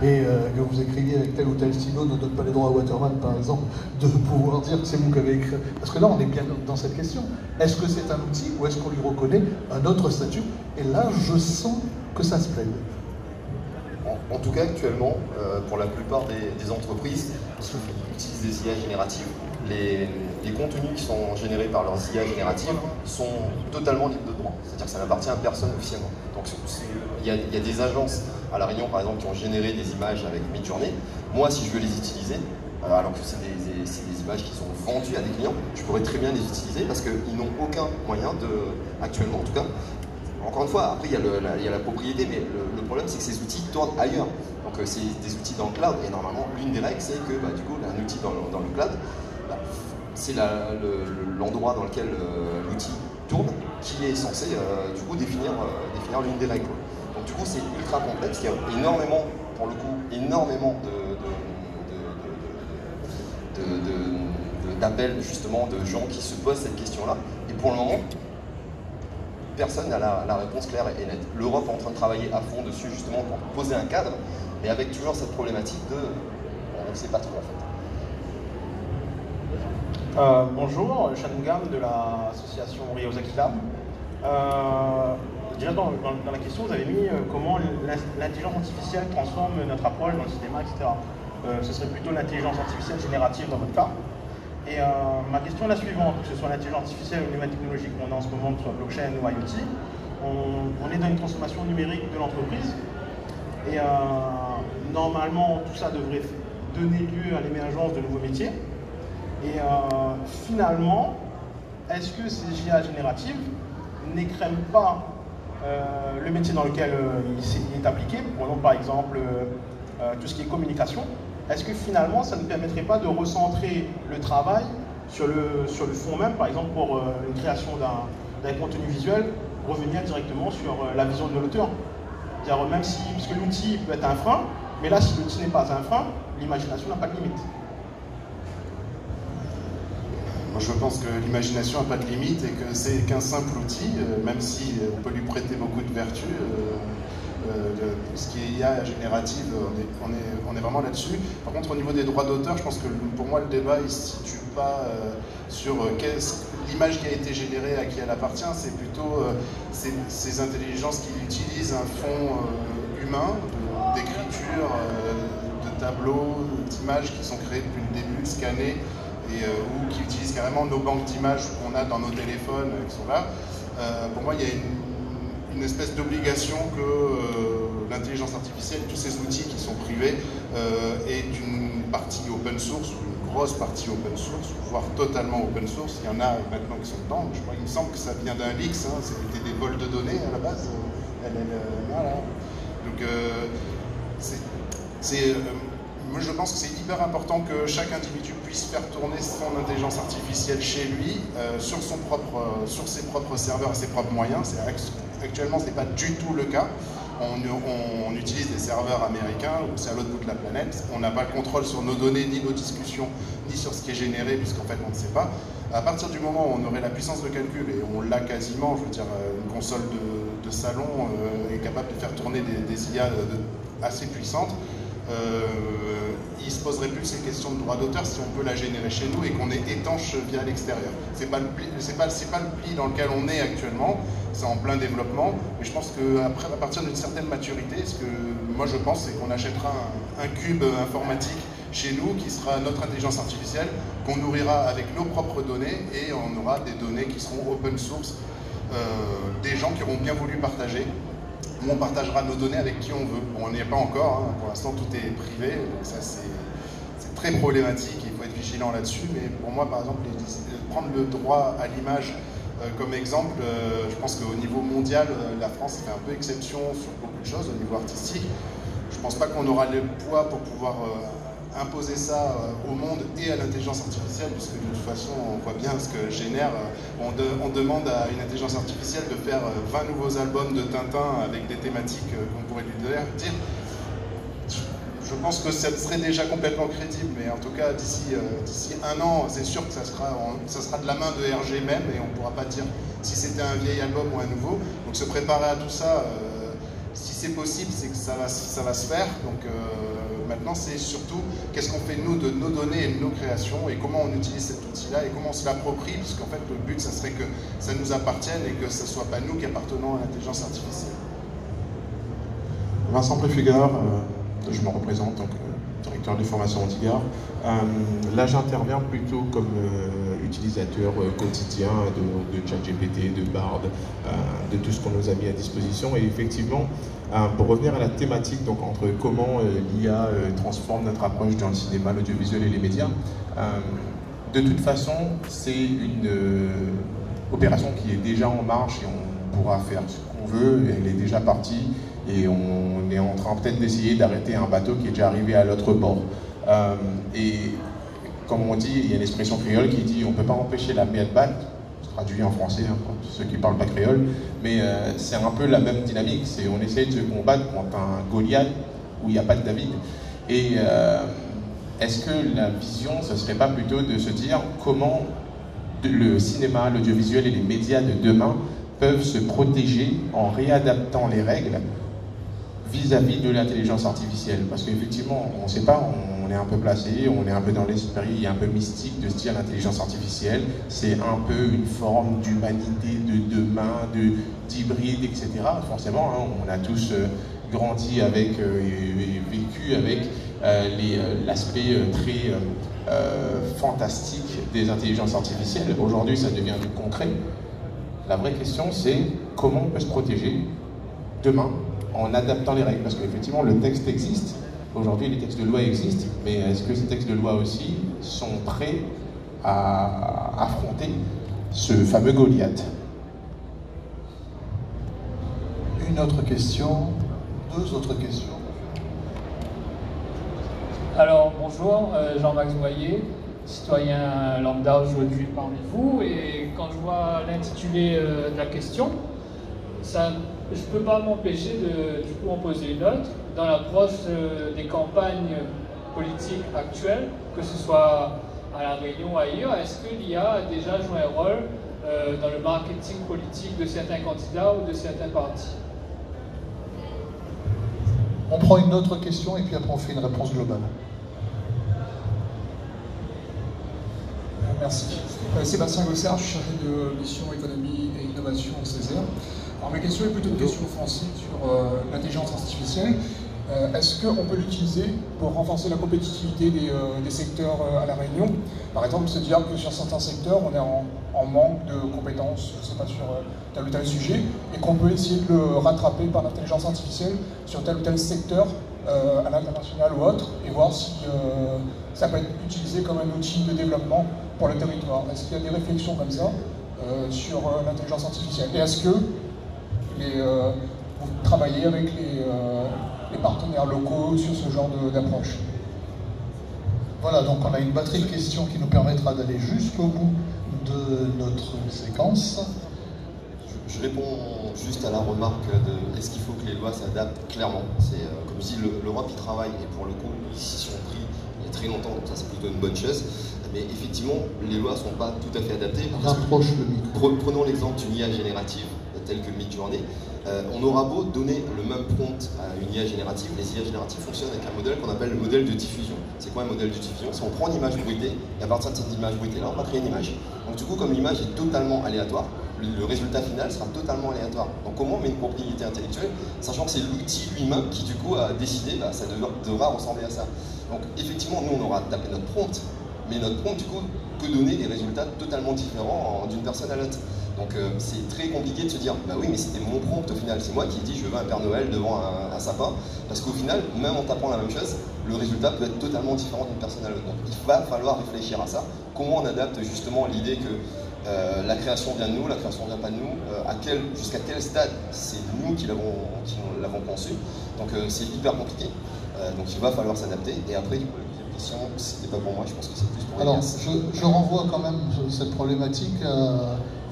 et que vous écriviez avec tel ou tel stylo ne donne pas les droits à Waterman, par exemple, de pouvoir dire que c'est vous qui avez écrit. Parce que là, on est bien dans cette question. Est-ce que c'est un outil ou est-ce qu'on lui reconnaît un autre statut? Et là, je sens que ça se plaide. En tout cas, actuellement, pour la plupart des entreprises qui utilisent des IA génératives, les contenus qui sont générés par leurs IA génératives sont totalement libres de droit. C'est-à-dire que ça n'appartient à personne officiellement. Donc il y a des agences à La Réunion, par exemple, qui ont généré des images avec Midjourney. Moi, si je veux les utiliser, alors que c'est des images qui sont vendues à des clients, je pourrais très bien les utiliser parce qu'ils n'ont aucun moyen actuellement en tout cas. Encore une fois, après il y a la propriété, mais le problème c'est que ces outils tournent ailleurs. Donc c'est des outils dans le cloud, et normalement l'une des règles c'est que du coup un outil dans le cloud, c'est l'endroit dans lequel l'outil tourne qui est censé du coup définir l'une des règles. Donc du coup c'est ultra complexe, il y a énormément, pour le coup, énormément d'appels justement de gens qui se posent cette question-là, et pour le moment, personne n'a la réponse claire et nette. L'Europe est en train de travailler à fond dessus justement pour poser un cadre, mais avec toujours cette problématique on ne sait pas trop en fait. Bonjour, Shanmugam de l'association Ryosaki Lab. Déjà dans la question, vous avez mis comment l'intelligence artificielle transforme notre approche dans le cinéma, etc. Ce serait plutôt l'intelligence artificielle générative dans votre cas. Et ma question est la suivante, que ce soit l'intelligence artificielle ou les nouvelles technologies qu'on a en ce moment, que ce soit blockchain ou IoT, on est dans une transformation numérique de l'entreprise. Et normalement, tout ça devrait donner lieu à l'émergence de nouveaux métiers. Et finalement, est-ce que ces IA génératives n'écrèment pas le métier dans lequel il est appliqué? Prenons par exemple tout ce qui est communication. Est-ce que finalement, ça ne permettrait pas de recentrer le travail sur le fond même, par exemple pour une création d'un contenu visuel, revenir directement sur la vision de l'auteur? C'est-à-dire même si, parce que l'outil peut être un frein, mais là, si l'outil n'est pas un frein, l'imagination n'a pas de limite. Moi, je pense que l'imagination n'a pas de limite et que c'est qu'un simple outil, même si on peut lui prêter beaucoup de vertus. Ce qui est IA générative, on est vraiment là-dessus. Par contre, au niveau des droits d'auteur, je pense que pour moi, le débat ne se situe pas sur l'image qui a été générée, à qui elle appartient. C'est plutôt ces intelligences qui utilisent un fond humain, d'écriture, de tableaux, d'images qui sont créées depuis le début, scannées, ou qui utilisent carrément nos banques d'images qu'on a dans nos téléphones qui sont là. Pour moi, il y a une espèce d'obligation que l'intelligence artificielle, tous ces outils qui sont privés, est une partie open source, ou une grosse partie open source, voire totalement open source. Il y en a maintenant qui sont dedans, mais il me semble que ça vient d'un leaks, hein, c'était des vols de données à la base. Voilà. Donc, moi je pense que c'est hyper important que chaque individu puisse faire tourner son intelligence artificielle chez lui, sur ses propres serveurs et ses propres moyens. Actuellement, ce n'est pas du tout le cas. On utilise des serveurs américains, ou c'est à l'autre bout de la planète. On n'a pas le contrôle sur nos données, ni nos discussions, ni sur ce qui est généré, puisqu'en fait on ne sait pas. À partir du moment où on aurait la puissance de calcul, et on l'a quasiment, je veux dire, une console de salon est capable de faire tourner des IA assez puissantes, il ne se poserait plus ces questions de droit d'auteur si on peut la générer chez nous et qu'on est étanche via l'extérieur. C'est pas le pli dans lequel on est actuellement, c'est en plein développement, mais je pense qu'à partir d'une certaine maturité, ce que moi je pense, c'est qu'on achètera un cube informatique chez nous qui sera notre intelligence artificielle, qu'on nourrira avec nos propres données, et on aura des données qui seront open source, des gens qui auront bien voulu partager. On partagera nos données avec qui on veut. Bon, on n'y est pas encore, hein. Pour l'instant tout est privé, donc ça c'est très problématique, il faut être vigilant là-dessus, mais pour moi par exemple, prendre le droit à l'image comme exemple, je pense qu'au niveau mondial, la France fait un peu exception sur beaucoup de choses au niveau artistique. Je ne pense pas qu'on aura le poids pour pouvoir imposer ça au monde et à l'intelligence artificielle, puisque de toute façon on voit bien ce que génère. On demande à une intelligence artificielle de faire 20 nouveaux albums de Tintin avec des thématiques qu'on pourrait lui dire. Je pense que ça serait déjà complètement crédible, mais en tout cas d'ici un an, c'est sûr que ça sera de la main de RG même, et on ne pourra pas dire si c'était un vieil album ou un nouveau. Donc se préparer à tout ça, si c'est possible, c'est que ça va se faire. Donc maintenant, c'est surtout qu'est-ce qu'on fait nous de nos données et de nos créations et comment on utilise cet outil-là et comment on se l'approprie, puisqu'en fait, le but, ça serait que ça nous appartienne et que ce ne soit pas nous qui appartenons à l'intelligence artificielle. Vincent Préfugard, je me représente, donc directeur des formations Antigard. Là, j'interviens plutôt comme utilisateur quotidien de ChatGPT, de Bard, de tout ce qu'on nous a mis à disposition. Et effectivement, pour revenir à la thématique, donc entre comment l'IA transforme notre approche dans le cinéma, l'audiovisuel et les médias, de toute façon, c'est une opération qui est déjà en marche et on pourra faire ce qu'on veut. Elle est déjà partie et on est en train peut-être d'essayer d'arrêter un bateau qui est déjà arrivé à l'autre bord. Et comme on dit, il y a une expression créole qui dit on ne peut pas empêcher la mer de battre, traduit en français, hein, pour ceux qui ne parlent pas créole, mais c'est un peu la même dynamique, c'est on essaye de se combattre contre un Goliath où il n'y a pas de David. Et est-ce que la vision, ce ne serait pas plutôt de se dire comment le cinéma, l'audiovisuel et les médias de demain peuvent se protéger en réadaptant les règles vis-à-vis de l'intelligence artificielle? Parce qu'effectivement, on ne sait pas, on est un peu placé, on est un peu dans l'esprit un peu mystique de se dire l'intelligence artificielle, c'est un peu une forme d'humanité de demain, d'hybride, etc. Forcément, hein, on a tous grandi avec et vécu avec l'aspect très fantastique des intelligences artificielles. Aujourd'hui, ça devient du concret. La vraie question, c'est comment on peut se protéger demain en adaptant les règles, parce qu'effectivement le texte existe, aujourd'hui les textes de loi existent, mais est-ce que ces textes de loi aussi sont prêts à affronter ce fameux Goliath? Une autre question, deux autres questions. Alors bonjour, Jean-Max Boyer, citoyen lambda aujourd'hui parmi vous, et quand je vois l'intitulé de la question, je ne peux pas m'empêcher de du coup en poser une autre. Dans l'approche des campagnes politiques actuelles, que ce soit à La Réunion ou ailleurs, est-ce que l'IA a déjà joué un rôle dans le marketing politique de certains candidats ou de certains partis? On prend une autre question et puis après on fait une réponse globale. Merci. Sébastien Gossard, je suis chargé de mission économie et innovation au Césaire. Alors ma question est plutôt une question offensive sur l'intelligence artificielle. Est-ce qu'on peut l'utiliser pour renforcer la compétitivité des secteurs à La Réunion? Par exemple, se dire que sur certains secteurs, on est en manque de compétences, je ne sais pas, sur tel ou tel sujet, et qu'on peut essayer de le rattraper par l'intelligence artificielle sur tel ou tel secteur à l'international ou autre, et voir si ça peut être utilisé comme un outil de développement pour le territoire. Est-ce qu'il y a des réflexions comme ça sur l'intelligence artificielle? Et est-ce que vous travaillez avec les partenaires locaux sur ce genre d'approche? Voilà, donc on a une batterie de questions qui nous permettra d'aller jusqu'au bout de notre séquence. Je réponds juste à la remarque de est-ce qu'il faut que les lois s'adaptent? Clairement, c'est comme je dis, l'Europe y travaille et pour le coup, ils s'y sont pris il y a très longtemps, donc ça c'est plutôt une bonne chose. Mais effectivement, les lois ne sont pas tout à fait adaptées. Rapproche le micro. Prenons l'exemple d'une IA générative, telle que Midjourney. On aura beau donner le même prompt à une IA générative, les IA génératives fonctionnent avec un modèle qu'on appelle le modèle de diffusion. C'est quoi un modèle de diffusion? C'est on prend une image bruitée, et à partir de cette image bruitée-là, on va créer une image. Donc du coup, comme l'image est totalement aléatoire, le résultat final sera totalement aléatoire. Donc comment on met une propriété intellectuelle, sachant que c'est l'outil lui-même qui du coup a décidé, ça devra ressembler à ça. Donc effectivement, nous on aura tapé notre prompt, mais notre prompt du coup peut donner des résultats totalement différents d'une personne à l'autre. Donc c'est très compliqué de se dire, bah oui mais c'était mon prompt au final, c'est moi qui ai dit je veux un Père Noël devant un sapin, parce qu'au final, même en tapant la même chose, le résultat peut être totalement différent d'une personne à l'autre. Donc il va falloir réfléchir à ça, comment on adapte justement l'idée que la création vient de nous, la création vient pas de nous, jusqu'à quel stade c'est nous qui l'avons conçu. Donc c'est hyper compliqué, donc il va falloir s'adapter, et après du coup, la question, c'était pas pour moi, je pense que c'est plus pour les Alors, je renvoie quand même cette problématique.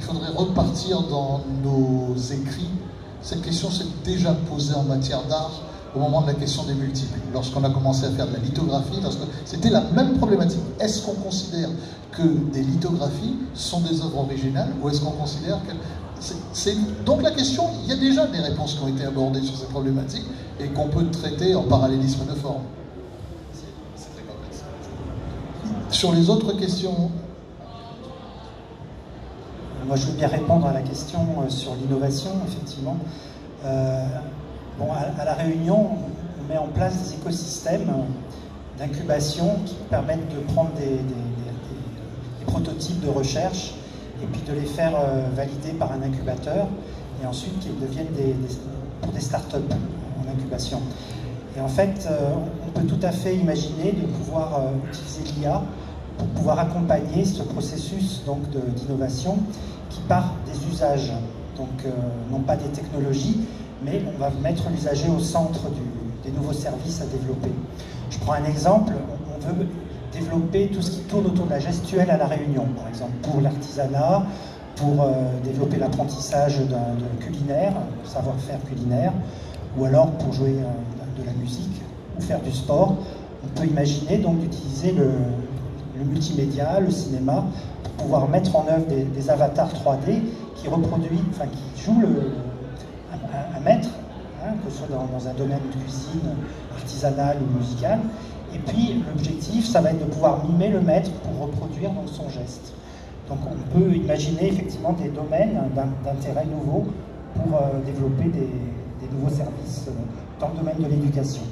Il faudrait repartir dans nos écrits. Cette question s'est déjà posée en matière d'art au moment de la question des multiples, lorsqu'on a commencé à faire de la lithographie, parce que c'était la même problématique. Est-ce qu'on considère que des lithographies sont des œuvres originales, ou est-ce qu'on considère qu'elles Donc la question, il y a déjà des réponses qui ont été abordées sur ces problématiques et qu'on peut traiter en parallélisme de forme. C'est très complexe. Sur les autres questions... Moi, je veux bien répondre à la question sur l'innovation, effectivement. Bon, à La Réunion, on met en place des écosystèmes d'incubation qui permettent de prendre des prototypes de recherche et puis de les faire valider par un incubateur et ensuite qu'ils deviennent pour des startups en incubation. Et en fait, on peut tout à fait imaginer de pouvoir utiliser l'IA pour pouvoir accompagner ce processus d'innovation qui part des usages, donc non pas des technologies, mais on va mettre l'usager au centre des nouveaux services à développer. Je prends un exemple, on veut développer tout ce qui tourne autour de la gestuelle à La Réunion, par exemple, pour l'artisanat, pour développer l'apprentissage de culinaire, savoir-faire culinaire, ou alors pour jouer de la musique ou faire du sport. On peut imaginer donc d'utiliser le multimédia, le cinéma, pour pouvoir mettre en œuvre des avatars 3D qui jouent un maître, hein, que ce soit dans un domaine de cuisine artisanale ou musicale. Et puis l'objectif, ça va être de pouvoir mimer le maître pour reproduire donc, son geste. Donc on peut imaginer effectivement des domaines d'intérêt nouveaux pour développer des nouveaux services dans le domaine de l'éducation.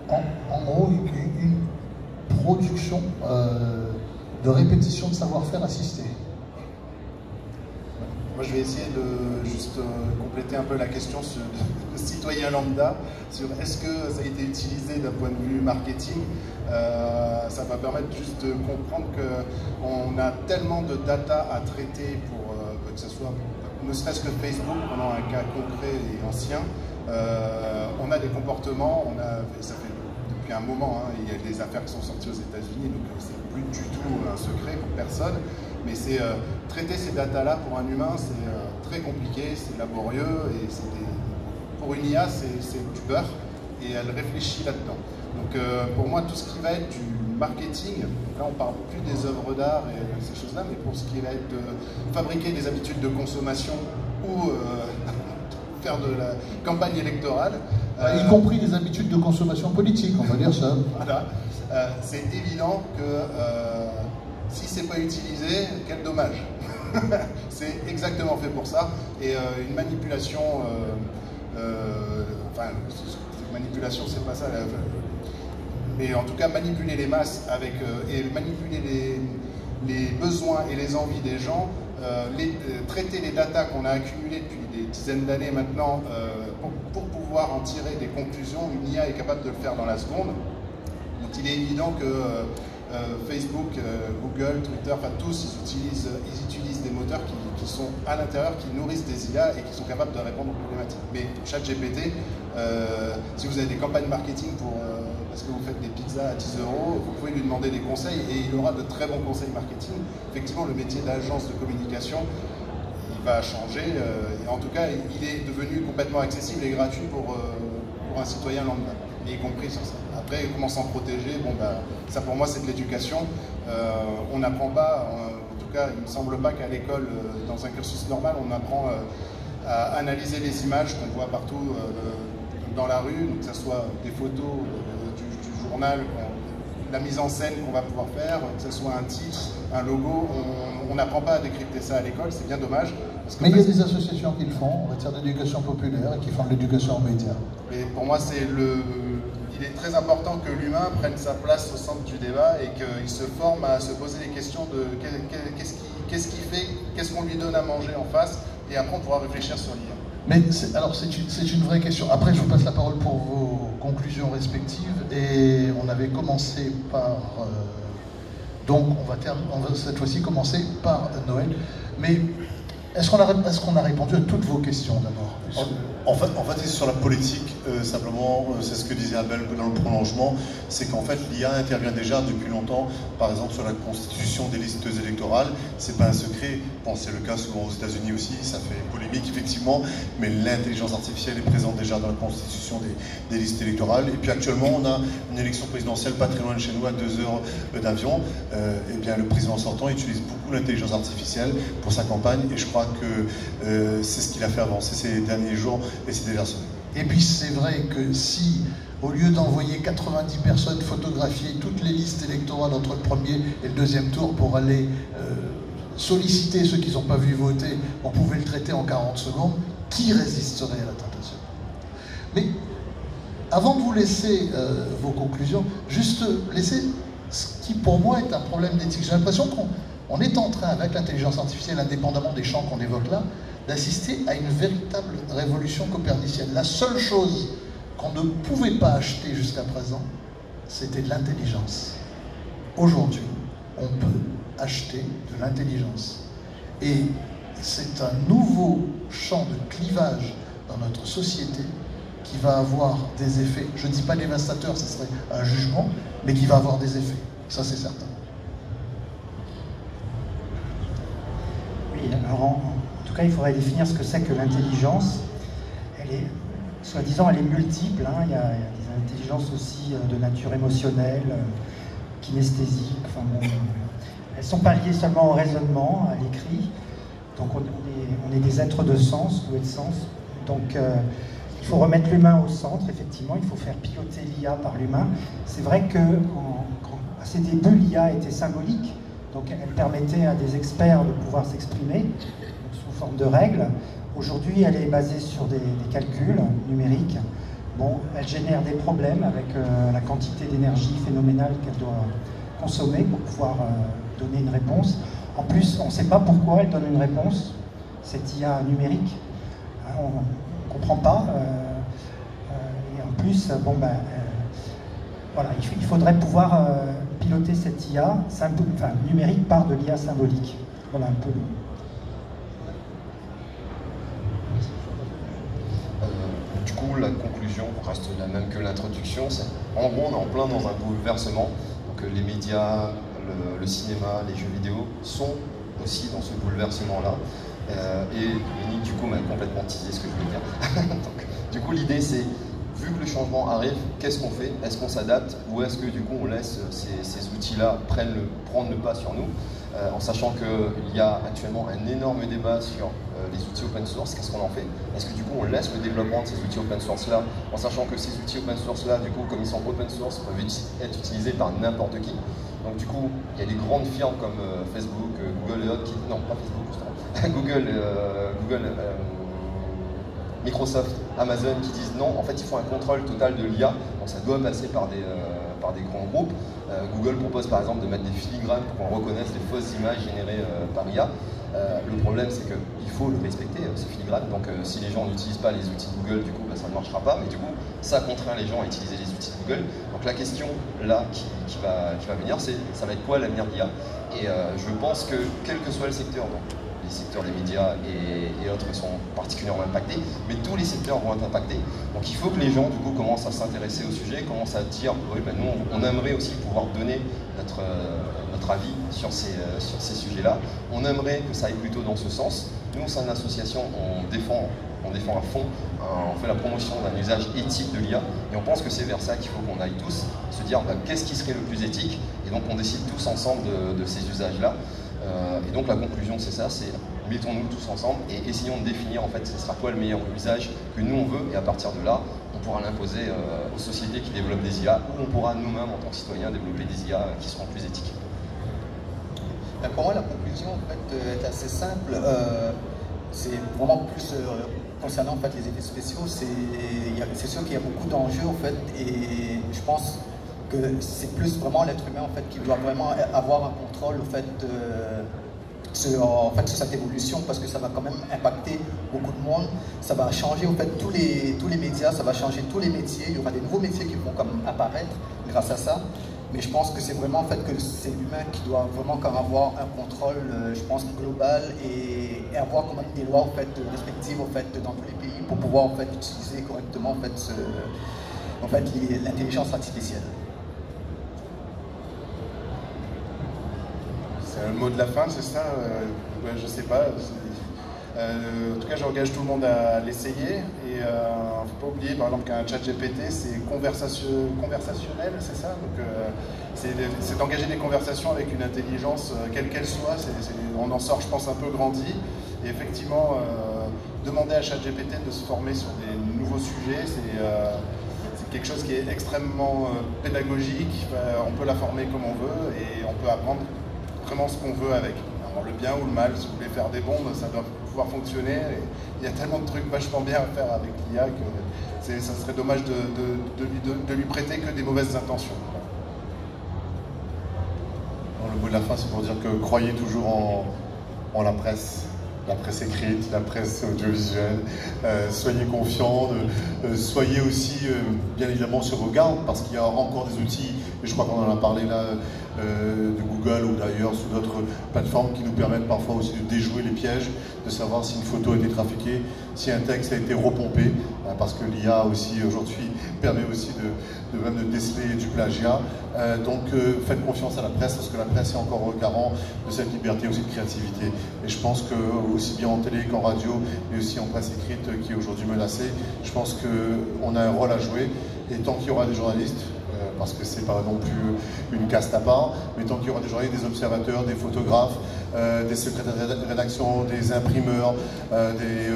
En gros, une production de répétition de savoir-faire assisté. Moi, je vais essayer de juste compléter un peu la question de citoyen lambda sur est-ce que ça a été utilisé d'un point de vue marketing. Ça va permettre juste de comprendre qu'on a tellement de data à traiter pour que ce soit, ne serait-ce que Facebook, pendant un cas concret et ancien. On a des comportements, ça fait depuis un moment, hein, il y a des affaires qui sont sorties aux États-Unis, donc c'est plus du tout un secret pour personne. Mais c'est traiter ces datas-là pour un humain, c'est très compliqué, c'est laborieux, et pour une IA, c'est du beurre, et elle réfléchit là-dedans. Donc pour moi, tout ce qui va être du marketing, là on parle plus des œuvres d'art et ces choses-là, mais pour ce qui va être de fabriquer des habitudes de consommation ou faire de la campagne électorale. Y compris des habitudes de consommation politique, on va dire ça. Voilà, c'est évident que si c'est pas utilisé, quel dommage. C'est exactement fait pour ça. Et une manipulation, manipulation c'est pas ça, mais en tout cas manipuler les masses avec, et manipuler les besoins et les envies des gens, traiter les datas qu'on a accumulées depuis des dizaines d'années maintenant pour pouvoir en tirer des conclusions, une IA est capable de le faire dans la seconde. Donc il est évident que Facebook, Google, Twitter, enfin tous, ils utilisent des moteurs qui sont à l'intérieur, qui nourrissent des IA et qui sont capables de répondre aux problématiques. Mais ChatGPT, si vous avez des campagnes marketing parce que vous faites des pizzas à 10 €, vous pouvez lui demander des conseils et il aura de très bons conseils marketing. Effectivement, le métier d'agence de communication, il va changer. Et en tout cas, il est devenu complètement accessible et gratuit pour un citoyen lambda, y compris sur ça. Après, comment s'en protéger, bon, ça pour moi c'est de l'éducation. On n'apprend pas, en tout cas il ne me semble pas qu'à l'école, dans un cursus normal, on apprend à analyser les images qu'on voit partout dans la rue, donc que ce soit des photos du journal, la mise en scène qu'on va pouvoir faire, que ce soit un titre, un logo. On n'apprend pas à décrypter ça à l'école, c'est bien dommage. Mais il y a des associations qui le font en matière d'éducation populaire et qui font de l'éducation en médias. Et pour moi, il est très important que l'humain prenne sa place au centre du débat et qu'il se forme à se poser les questions de qu'est-ce qu'il fait, qu'est-ce qu'on lui donne à manger en face, et après on pourra réfléchir sur l'IA. Mais alors c'est une vraie question. Après je vous passe la parole pour vos conclusions respectives, et on avait commencé par... donc on va cette fois-ci commencer par Noël. Mais est-ce qu'on a répondu à toutes vos questions d'abord ? En fait, c'est sur la politique, simplement, c'est ce que disait Abel dans le prolongement, c'est qu'en fait, l'IA intervient déjà depuis longtemps, par exemple, sur la constitution des listes électorales. C'est pas un secret, bon, c'est le cas souvent aux États-Unis aussi, ça fait polémique, effectivement, mais l'intelligence artificielle est présente déjà dans la constitution des listes électorales. Et puis actuellement, on a une élection présidentielle pas très loin de chez nous, à 2 heures d'avion. Et bien, le président sortant utilise beaucoup l'intelligence artificielle pour sa campagne, et je crois que c'est ce qu'il a fait avancer ces derniers jours et ces dernières semaines. Et puis c'est vrai que si, au lieu d'envoyer 90 personnes photographier toutes les listes électorales entre le premier et le deuxième tour pour aller solliciter ceux qui n'ont pas vu voter, on pouvait le traiter en 40 secondes, qui résisterait à la tentation? Mais avant de vous laisser vos conclusions, juste laisser ce qui pour moi est un problème d'éthique. J'ai l'impression qu'on est en train, avec l'intelligence artificielle, indépendamment des champs qu'on évoque là, d'assister à une véritable révolution copernicienne. La seule chose qu'on ne pouvait pas acheter jusqu'à présent, c'était de l'intelligence. Aujourd'hui, on peut acheter de l'intelligence. Et c'est un nouveau champ de clivage dans notre société qui va avoir des effets, je ne dis pas dévastateurs, ce serait un jugement, mais qui va avoir des effets. Ça, c'est certain. Oui, alors en tout cas, il faudrait définir ce que c'est que l'intelligence. Elle est, soi-disant, elle est multiple. Hein. Il y a des intelligences aussi de nature émotionnelle, kinesthésique. Enfin, bon, elles ne sont pas liées seulement au raisonnement, à l'écrit. Donc on est des êtres de sens, doués de sens. Donc il faut remettre l'humain au centre, effectivement. Il faut faire piloter l'IA par l'humain. C'est vrai qu'à ses débuts, l'IA était symbolique. Donc elle permettait à des experts de pouvoir s'exprimer sous forme de règles. Aujourd'hui, elle est basée sur des calculs numériques. Bon, elle génère des problèmes avec la quantité d'énergie phénoménale qu'elle doit consommer pour pouvoir donner une réponse. En plus, on ne sait pas pourquoi elle donne une réponse, cette IA numérique. On ne comprend pas. Et en plus, bon, voilà, il faudrait pouvoir piloter cette IA numérique par de l'IA symbolique. Voilà un peu. Du coup, la conclusion reste la même que l'introduction. En gros, on est en plein dans un bouleversement. Donc, les médias, le cinéma, les jeux vidéo sont aussi dans ce bouleversement-là. Et Yannick, du coup, m'a complètement teasé ce que je voulais dire. Donc, du coup, l'idée, c'est, vu que le changement arrive, qu'est-ce qu'on fait? Est-ce qu'on s'adapte? Ou est-ce que, du coup, on laisse ces outils-là prendre le pas sur nous, en sachant qu'il y a actuellement un énorme débat sur les outils open source, qu'est-ce qu'on en fait? Est-ce que du coup on laisse le développement de ces outils open source là, en sachant que ces outils open source là, du coup comme ils sont open source, peuvent être utilisés par n'importe qui. Donc du coup, il y a des grandes firmes comme Facebook, Google et autres non pas Facebook justement, Google, Microsoft, Amazon qui disent non, en fait ils font un contrôle total de l'IA, donc ça doit passer par des grands groupes. Google propose par exemple de mettre des filigranes pour qu'on reconnaisse les fausses images générées par IA. Le problème c'est qu'il faut le respecter, ce filigrane, donc si les gens n'utilisent pas les outils de Google, du coup ça ne marchera pas, mais du coup ça contraint les gens à utiliser les outils de Google. Donc la question là qui va venir, c'est ça va être quoi l'avenir de l'IA? Et je pense que quel que soit le secteur, donc les secteurs des médias et autres sont particulièrement impactés, mais tous les secteurs vont être impactés. Donc il faut que les gens du coup commencent à s'intéresser au sujet, commencent à dire oui, ben, nous on aimerait aussi pouvoir donner notre avis sur ces sujets-là. On aimerait que ça aille plutôt dans ce sens. Nous, au sein de l'association, on défend à fond, on fait la promotion d'un usage éthique de l'IA, et on pense que c'est vers ça qu'il faut qu'on aille tous, se dire ben, qu'est-ce qui serait le plus éthique, et donc on décide tous ensemble de ces usages-là. Et donc la conclusion c'est ça, c'est mettons-nous tous ensemble et essayons de définir en fait ce sera quoi le meilleur usage que nous on veut, et à partir de là on pourra l'imposer aux sociétés qui développent des IA, ou on pourra nous-mêmes en tant que citoyens développer des IA qui seront plus éthiques. Pour moi la conclusion en fait, est assez simple, c'est vraiment plus concernant en fait, les effets spéciaux, c'est sûr qu'il y a beaucoup d'enjeux en fait, et je pense que c'est plus vraiment l'être humain en fait, qui doit vraiment avoir un contrôle en fait, sur cette évolution, parce que ça va quand même impacter beaucoup de monde, ça va changer en fait, tous les médias, ça va changer tous les métiers, il y aura des nouveaux métiers qui vont comme apparaître grâce à ça. Mais je pense que c'est vraiment en fait que c'est l'humain qui doit vraiment comme avoir un contrôle, je pense, global et avoir quand même des lois en fait, respectives en fait, dans tous les pays pour pouvoir en fait, utiliser correctement en fait, l'intelligence artificielle. C'est le mot de la fin, c'est ça? Je sais pas. En tout cas, j'engage tout le monde à l'essayer. Et il ne faut pas oublier, par exemple, qu'un chat GPT, c'est conversationnel, c'est ça? Donc, c'est d'engager des conversations avec une intelligence, quelle qu'elle soit. On en sort, je pense, un peu grandi. Et effectivement, demander à ChatGPT de se former sur des nouveaux sujets, c'est quelque chose qui est extrêmement pédagogique. On peut la former comme on veut et on peut apprendre vraiment ce qu'on veut avec. Alors, le bien ou le mal, si vous voulez faire des bombes, ça doit pouvoir fonctionner. Et il y a tellement de trucs vachement bien à faire avec l'IA que ça serait dommage de lui prêter que des mauvaises intentions. Alors, le mot de la fin, c'est pour dire que croyez toujours en la presse écrite, la presse audiovisuelle. Soyez confiants, soyez aussi bien évidemment sur vos gardes, parce qu'il y a encore des outils, et je crois qu'on en a parlé là, de Google ou d'ailleurs sous d'autres plateformes qui nous permettent parfois aussi de déjouer les pièges, de savoir si une photo a été trafiquée, si un texte a été repompé, parce que l'IA aussi aujourd'hui permet aussi même de déceler du plagiat. Donc faites confiance à la presse, parce que la presse est encore garant de cette liberté aussi de créativité. Et je pense que aussi bien en télé qu'en radio, mais aussi en presse écrite qui est aujourd'hui menacée, je pense qu'on a un rôle à jouer. Et tant qu'il y aura des journalistes, parce que c'est pas non plus une caste à part, mais tant qu'il y aura des journalistes, des observateurs, des photographes, des secrétaires de rédaction, des imprimeurs, des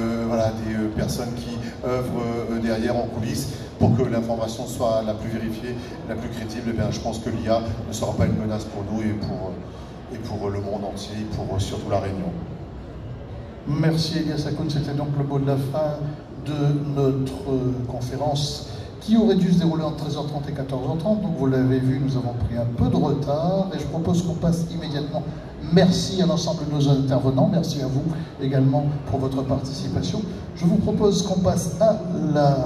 personnes qui œuvrent derrière en coulisses pour que l'information soit la plus vérifiée, la plus crédible, eh bien, je pense que l'IA ne sera pas une menace pour nous et pour le monde entier, pour surtout la Réunion. Merci Elias Hakoun, c'était donc le mot de la fin de notre conférence qui aurait dû se dérouler entre 13h30 et 14h30. Donc vous l'avez vu, nous avons pris un peu de retard et je propose qu'on passe immédiatement. Merci à l'ensemble de nos intervenants, merci à vous également pour votre participation. Je vous propose qu'on passe à la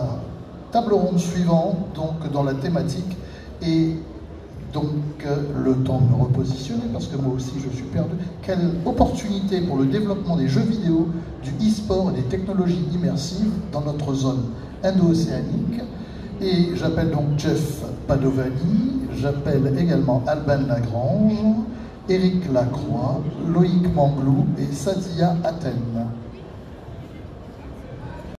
table ronde suivante, donc dans la thématique, et donc le temps de me repositionner parce que moi aussi je suis perdu. Quelle opportunité pour le développement des jeux vidéo, du e-sport et des technologies immersives dans notre zone indo-océanique. Et j'appelle donc Jeff Padovani, j'appelle également Alban Lagrange, Éric Lacroix, Loïc Manglou et Sadia Athènes.